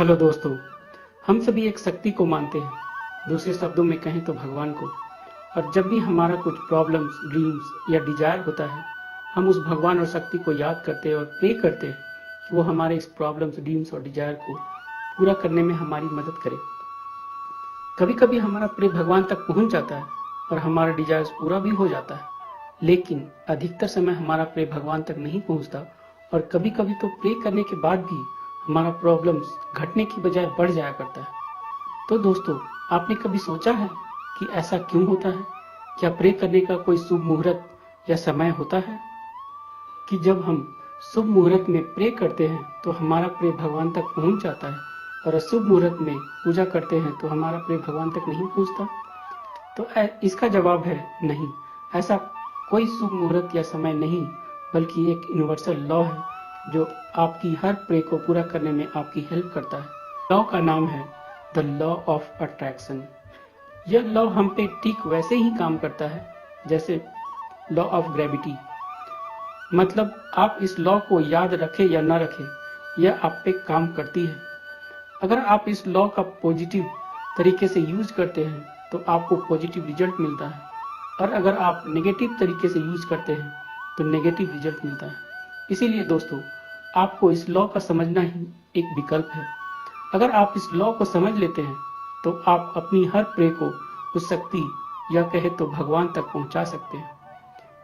Hello दोस्तों, हम सभी एक शक्ति को मानते हैं, दूसरे शब्दों में कहें तो भगवान को। और जब भी हमारा कुछ प्रॉब्लम्स, ड्रीम्स या डिजायर होता है, हम उस भगवान और शक्ति को याद करते हैं और प्रे करते हैं कि वो हमारे इस प्रॉब्लम्स, ड्रीम्स और डिजायर को पूरा करने में हमारी मदद करे। कभी कभी हमारा प्रे भगवान तक पहुंच जाता है और हमारा डिजायर्स पूरा भी हो जाता है, लेकिन अधिकतर समय हमारा प्रे भगवान तक नहीं पहुंचता और कभी कभी तो प्रे करने के बाद भी हमारा प्रॉब्लम्स घटने की बजाय बढ़ जाया करता है। तो दोस्तों, आपने कभी सोचा है कि ऐसा क्यों होता है? क्या प्रे करने का कोई शुभ मुहूर्त या समय होता है कि जब हम शुभ मुहूर्त में प्रे करते हैं तो हमारा प्रे भगवान तक पहुंच जाता है और अशुभ मुहूर्त में पूजा करते हैं तो हमारा प्रे भगवान तक नहीं पहुंचता? तो इसका जवाब है नहीं। ऐसा कोई शुभ मुहूर्त या समय नहीं, बल्कि एक यूनिवर्सल लॉ है जो आपकी हर प्रे को पूरा करने में आपकी हेल्प करता है। लॉ का नाम है द लॉ ऑफ अट्रैक्शन। यह लॉ हम पे ठीक वैसे ही काम करता है जैसे लॉ ऑफ ग्रेविटी। मतलब आप इस लॉ को याद रखें या ना रखें, यह आप पे काम करती है। अगर आप इस लॉ का पॉजिटिव तरीके से यूज करते हैं तो आपको पॉजिटिव रिजल्ट मिलता है, और अगर आप नेगेटिव तरीके से यूज करते हैं तो नेगेटिव रिजल्ट मिलता है। इसीलिए दोस्तों, आपको इस लॉ का समझना ही एक विकल्प है। अगर आप इस लॉ को समझ लेते हैं तो आप अपनी हर प्रे को उस शक्ति या कहे तो भगवान तक पहुंचा सकते हैं।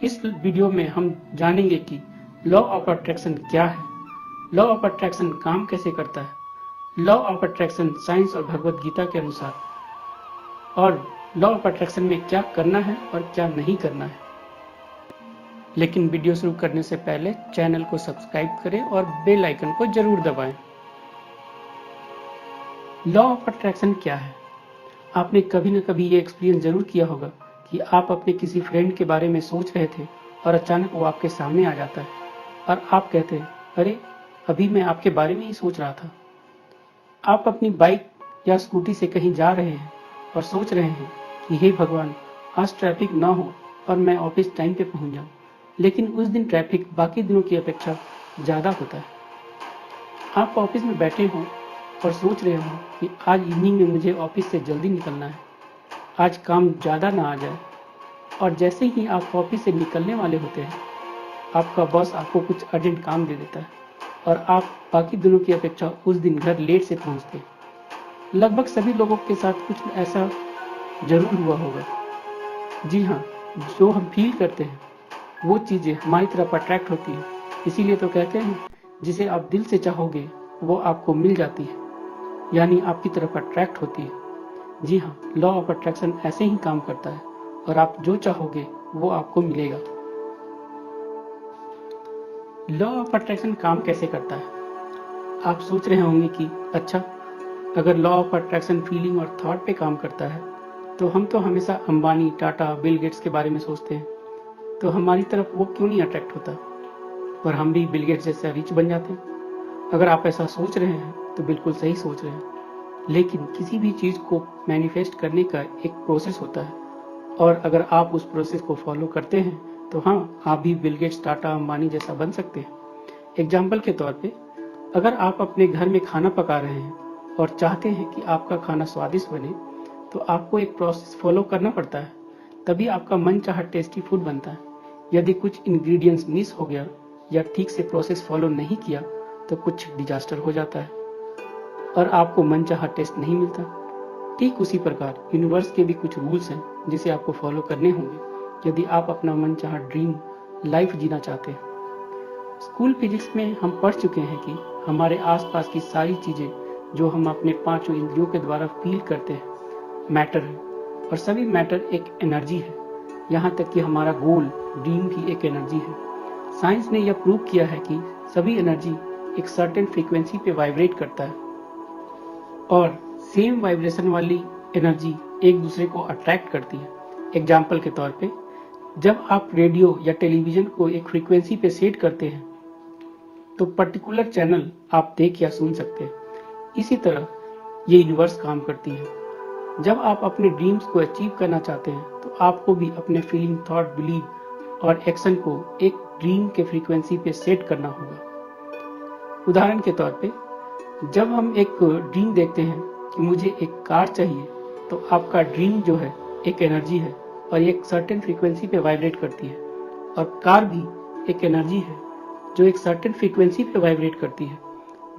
इस वीडियो में हम जानेंगे कि लॉ ऑफ अट्रैक्शन क्या है, लॉ ऑफ अट्रैक्शन काम कैसे करता है, लॉ ऑफ अट्रैक्शन साइंस और भगवत गीता के अनुसार, और लॉ ऑफ अट्रैक्शन में क्या करना है और क्या नहीं करना है। लेकिन वीडियो शुरू करने से पहले चैनल को सब्सक्राइब करें और बेल आइकन को जरूर दबाएं। लॉ ऑफ अट्रैक्शन क्या है? आपने कभी न कभी ये एक्सपीरियंस जरूर किया होगा कि आप अपने किसी फ्रेंड के बारे में सोच रहे थे और अचानक वो आपके सामने आ जाता है और आप कहते हैं, अरे अभी मैं आपके बारे में ही सोच रहा था। आप अपनी बाइक या स्कूटी से कहीं जा रहे हैं और सोच रहे हैं कि हे भगवान, आज ट्रैफिक ना हो और मैं ऑफिस टाइम पे पहुंच जाऊं, लेकिन उस दिन ट्रैफिक बाकी दिनों की अपेक्षा ज़्यादा होता है। आप ऑफिस में बैठे हो और सोच रहे हो कि आज इवनिंग में मुझे ऑफिस से जल्दी निकलना है, आज काम ज़्यादा ना आ जाए। और जैसे ही आप ऑफिस से निकलने वाले होते हैं, आपका बॉस आपको कुछ अर्जेंट काम दे देता है और आप बाकी दिनों की अपेक्षा उस दिन घर लेट से पहुंचते हैं। लगभग सभी लोगों के साथ कुछ ऐसा जरूर हुआ होगा। जी हाँ, जो हम फील करते हैं वो चीजें हमारी तरफ अट्रैक्ट होती है। इसीलिए तो कहते हैं, जिसे आप दिल से चाहोगे वो आपको मिल जाती है, यानी आपकी तरफ अट्रैक्ट होती है। जी हाँ, लॉ ऑफ अट्रैक्शन ऐसे ही काम करता है और आप जो चाहोगे वो आपको मिलेगा। लॉ ऑफ अट्रैक्शन काम कैसे करता है? आप सोच रहे होंगे कि अच्छा, अगर लॉ ऑफ अट्रैक्शन फीलिंग और थॉट पे काम करता है तो हम तो हमेशा अंबानी, टाटा, बिल गेट्स के बारे में सोचते हैं, तो हमारी तरफ वो क्यों नहीं अट्रैक्ट होता और हम भी बिल गेट्स जैसे रिच बन जाते हैं? अगर आप ऐसा सोच रहे हैं तो बिल्कुल सही सोच रहे हैं, लेकिन किसी भी चीज को मैनिफेस्ट करने का एक प्रोसेस होता है, और अगर आप उस प्रोसेस को फॉलो करते हैं तो हाँ, आप भी बिल गेट्स, टाटा, अंबानी जैसा बन सकते हैं। एग्जाम्पल के तौर पे, अगर आप अपने घर में खाना पका रहे हैं और चाहते हैं कि आपका खाना स्वादिष्ट बने, तो आपको एक प्रोसेस फॉलो करना पड़ता है, तभी आपका मनचाहा टेस्टी फूड बनता है। यदि कुछ इंग्रेडिएंट्स मिस हो गया या ठीक से प्रोसेस फॉलो नहीं किया तो कुछ डिजास्टर हो जाता है और आपको मनचाहा टेस्ट नहीं मिलता। ठीक उसी प्रकार यूनिवर्स के भी कुछ रूल्स हैं जिसे आपको फॉलो करने होंगे यदि आप अपना मनचाहा ड्रीम लाइफ जीना चाहते हैं। स्कूल फिजिक्स में हम पढ़ चुके हैं कि हमारे आसपास की सारी चीजें जो हम अपने पांचों इंद्रियों के द्वारा फील करते हैं मैटर है, और सभी मैटर एक एनर्जी है। यहाँ तक कि हमारा गोल, ड्रीम भी एक एनर्जी है। साइंस ने यह प्रूव किया है कि सभी एनर्जी एक सर्टेन फ्रीक्वेंसी पे वाइब्रेट करता है और सेम वाइब्रेशन वाली एनर्जी एक दूसरे को अट्रैक्ट करती है। एग्जाम्पल के तौर पे, जब आप रेडियो या टेलीविजन को एक फ्रीक्वेंसी पे सेट करते हैं तो पर्टिकुलर चैनल आप देख या सुन सकते हैं। इसी तरह ये यूनिवर्स काम करती है। जब आप अपने ड्रीम्स को अचीव करना चाहते हैं तो आपको भी अपने फीलिंग, थॉट, बिलीव और एक्शन को एक ड्रीम के फ्रीक्वेंसी पे सेट करना होगा। उदाहरण के तौर पे, जब हम एक ड्रीम देखते हैं कि मुझे एक कार चाहिए, तो आपका ड्रीम जो है एक एनर्जी है और एक सर्टेन फ्रीक्वेंसी पे वाइब्रेट करती है, और कार भी एक एनर्जी है जो एक सर्टेन फ्रीक्वेंसी पे वाइब्रेट करती है।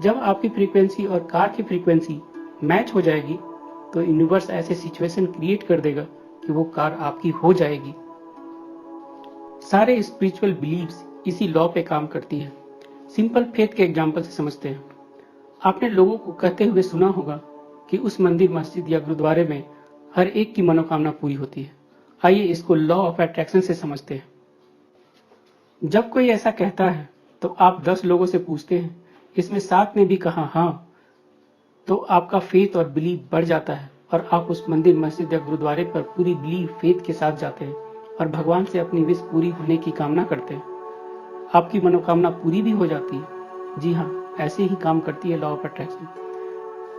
जब आपकी फ्रीक्वेंसी और कार की फ्रीक्वेंसी मैच हो जाएगी, तो यूनिवर्स ऐसे सिचुएशन क्रिएट कर देगा कि वो कार आपकी हो जाएगी। सारे स्पिरिचुअल बिलीव्स इसी लॉ पे काम करती है। सिंपल फेथ के एग्जाम्पल से समझते हैं। आपने लोगों को कहते हुए सुना होगा कि उस मंदिर, मस्जिद या गुरुद्वारे में हर एक की मनोकामना पूरी होती है। आइए इसको लॉ ऑफ अट्रैक्शन से समझते हैं। जब कोई ऐसा कहता है तो आप 10 लोगों से पूछते हैं, इसमें 7 ने भी कहा हाँ, तो आपका फेथ और बिलीव बढ़ जाता है और आप उस मंदिर, मस्जिद या गुरुद्वारे पर पूरी बिलीव, फेथ के साथ जाते हैं और भगवान से अपनी विश पूरी होने की कामना करते हैं। आपकी मनोकामना पूरी भी हो जाती है। जी हाँ, ऐसे ही काम करती है लॉ ऑफ अट्रैक्शन।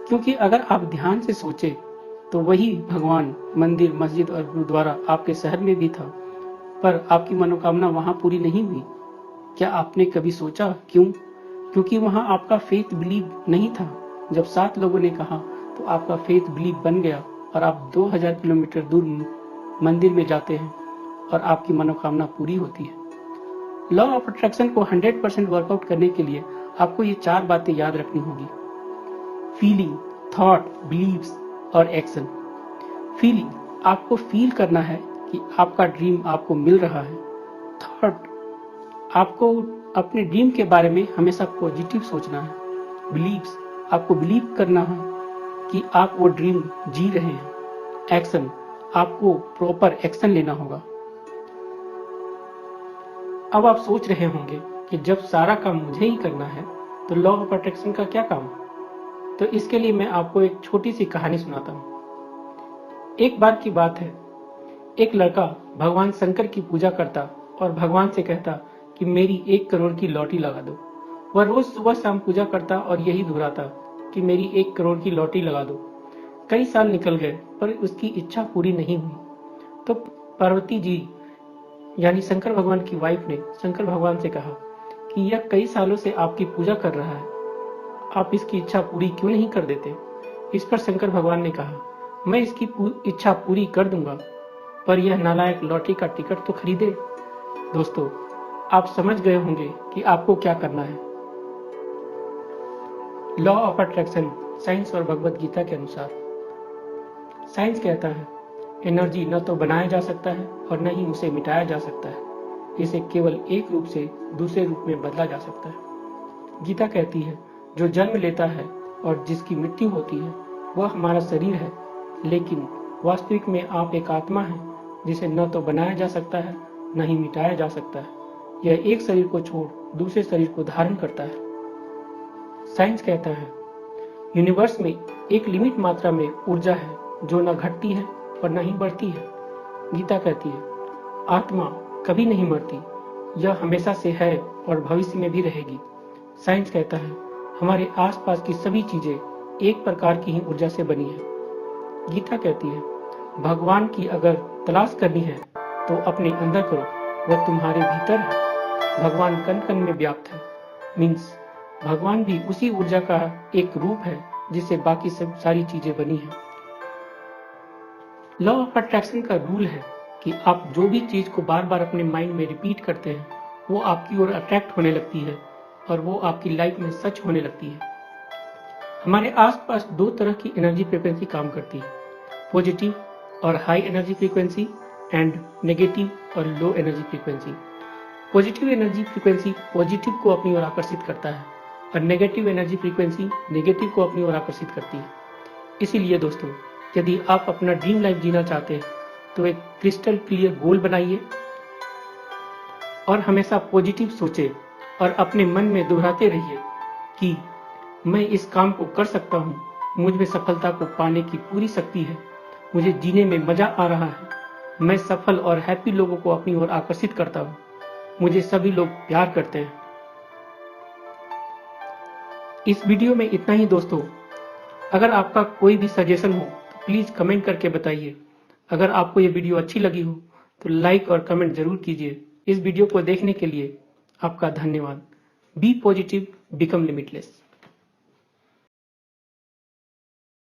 क्योंकि अगर आप ध्यान से सोचे तो वही भगवान, मंदिर, मस्जिद और गुरुद्वारा आपके शहर में भी था, पर आपकी मनोकामना वहां पूरी नहीं हुई। क्या आपने कभी सोचा क्यों? क्योंकि वहां आपका फेथ बिलीव नहीं था। जब 7 लोगों ने कहा तो आपका फेथ बिलीव बन गया और आप 2000 किलोमीटर दूर मंदिर में जाते हैं और आपकी मनोकामना पूरी होती है। लॉ ऑफ अट्रैक्शन को 100% वर्कआउट करने के लिए आपको ये 4 बातें याद रखनी होगी: फीलिंग, थॉट, बिलीव्स और एक्शन। फीलिंग, आपको फील करना है कि आपका ड्रीम आपको मिल रहा है। थॉट, आपको अपने ड्रीम के बारे में हमेशा पॉजिटिव सोचना है। बिलीव्स, आपको बिलीव करना है कि आप वो ड्रीम जी रहे हैं। एक्शन, आपको प्रॉपर एक्शन लेना होगा। अब आप सोच रहे होंगे कि जब सारा काम मुझे ही करना है तो लॉ ऑफ अट्रैक्शन का क्या काम? तो इसके लिए मैं आपको एक छोटी सी कहानी सुनाता हूँ। एक बार की बात है, एक लड़का भगवान शंकर की पूजा करता और भगवान से कहता कि मेरी 1 करोड़ की लॉटरी लगा दो। वह रोज सुबह शाम पूजा करता और यही दोहराता कि मेरी 1 करोड़ की लॉटरी लगा दो। कई साल निकल गए पर उसकी इच्छा पूरी नहीं हुई। तो पार्वती जी यानी शंकर भगवान की वाइफ ने शंकर भगवान से कहा कि यह कई सालों से आपकी पूजा कर रहा है, आप इसकी इच्छा पूरी क्यों नहीं कर देते? इस पर शंकर भगवान ने कहा, मैं इसकी इच्छा पूरी कर दूंगा, पर यह नालायक लॉटरी का टिकट तो खरीदे। दोस्तों, आप समझ गए होंगे कि आपको क्या करना है। लॉ ऑफ अट्रैक्शन साइंस और भगवत गीता के अनुसार। साइंस कहता है, एनर्जी न तो बनाया जा सकता है और न ही उसे मिटाया जा सकता है। इसे केवल एक रूप से दूसरे रूप में बदला जा सकता है। गीता कहती है, जो जन्म लेता है और जिसकी मृत्यु होती है वह हमारा शरीर है, लेकिन वास्तविक में आप एक आत्मा है जिसे न तो बनाया जा सकता है न ही मिटाया जा सकता है। यह एक शरीर को छोड़ दूसरे शरीर को धारण करता है। साइंस कहता है, यूनिवर्स में एक लिमिट मात्रा में ऊर्जा है जो न घटती है और न ही बढ़ती है। गीता कहती है, आत्मा कभी नहीं मरती, यह हमेशा से है और भविष्य में भी रहेगी। साइंस कहता है, हमारे आसपास की सभी चीजें एक प्रकार की ही ऊर्जा से बनी है। गीता कहती है, भगवान की अगर तलाश करनी है तो अपने अंदर करो, वह तुम्हारे भीतर है। भगवान कण कण में व्याप्त है। मीन्स भगवान भी उसी ऊर्जा का एक रूप है जिससे बाकी सब सारी चीजें बनी है। लॉ ऑफ अट्रैक्शन का रूल है कि आप जो भी चीज को बार बार अपने माइंड में रिपीट करते हैं वो आपकी ओर अट्रैक्ट होने लगती है और वो आपकी लाइफ में सच होने लगती है। हमारे आसपास 2 तरह की एनर्जी फ्रीक्वेंसी काम करती है, पॉजिटिव और high energy frequency and negative और low energy frequency. Positive energy frequency positive को अपनी ओर आकर्षित करता है और नेगेटिव एनर्जी फ्रीक्वेंसी नेगेटिव को अपनी ओर आकर्षित करती है। इसीलिए दोस्तों, यदि आप अपना ड्रीम लाइफ जीना चाहते हैं तो एक क्रिस्टल क्लियर गोल बनाइए और हमेशा पॉजिटिव सोचें और अपने मन में दोहराते रहिए कि मैं इस काम को कर सकता हूँ, मुझ में सफलता को पाने की पूरी शक्ति है, मुझे जीने में मजा आ रहा है, मैं सफल और हैप्पी लोगों को अपनी ओर आकर्षित करता हूँ, मुझे सभी लोग प्यार करते हैं। इस वीडियो में इतना ही दोस्तों। अगर आपका कोई भी सजेशन हो तो प्लीज कमेंट करके बताइए। अगर आपको ये वीडियो अच्छी लगी हो तो लाइक और कमेंट जरूर कीजिए। इस वीडियो को देखने के लिए आपका धन्यवाद। Be positive, become limitless.